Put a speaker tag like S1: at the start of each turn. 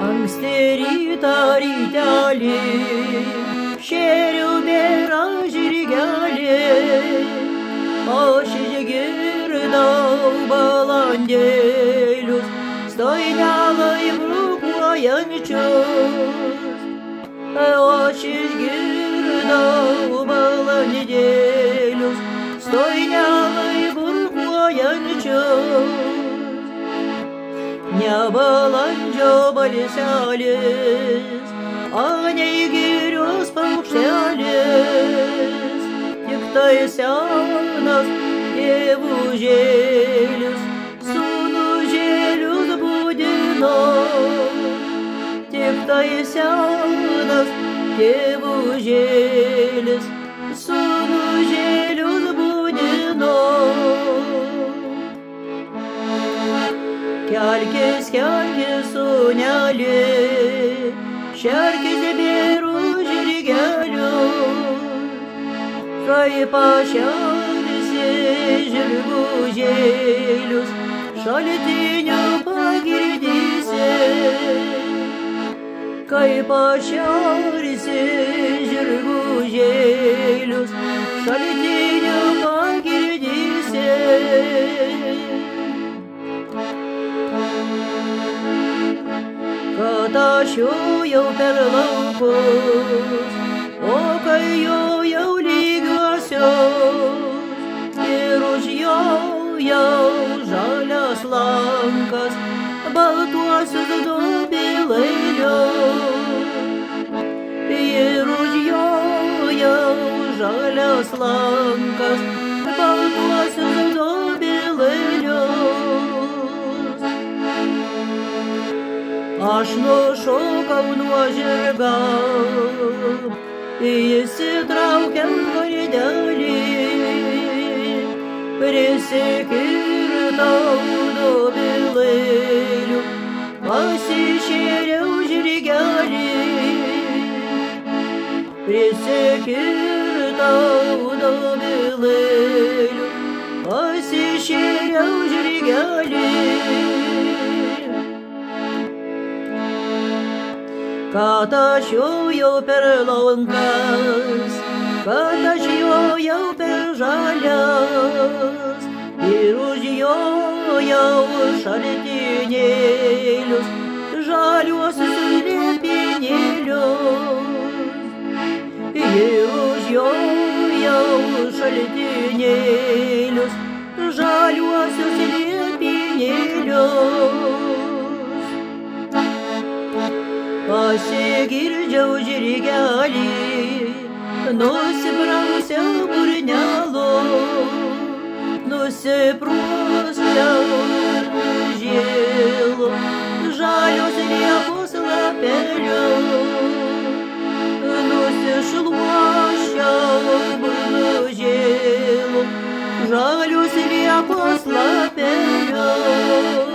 S1: Anksti rytelį, šėriau bėra žirgelį, aš išgirdau balandėlius, stoinelai brukuojančius. Aš išgirdau balandėlius, stoinelai brukuojančius. Ne balandžio balselis, nei girios paukštelis, tik tai senas tėvužėlis, sūnužėlius budino. Tik tai senas tėvužėlis, sūnužėlius budino. Kelkis, kelkis, sūneli, šerkis bėrų žirgelius, kaip pašersi žirgužėlius, šaltinių pagirdysi. Kaip pašersi žirgužėlius, šaltinių pagirdysi. Kad aš jau per laukus, o kai jau lygiuosios, ir už jau žalias lankas, baltuosius dubilailius. Ir už jau žalias lankas, baltuosius dubilailius. Aš nušokau nuo žirgo, įsitraukiau kardelį, prisikirtau dubilailių, pasišėriau žirgelį. Prisikirtau dubilailių, pasišėriau žirgelį. Kad aš jau per lankas, kad aš jau per žalias, ir už jau šaltinėlius, žaliuosius liepinėlius. Ir už jau šaltinėlius, žaliuosius liepinėlius. Pasigirdžiau žirgelį, nusiprausiau burnelu, nusiprausiau žėlu, žalios liepos lapelius, nusišluošiau žėlu, žalios liepos lapelius.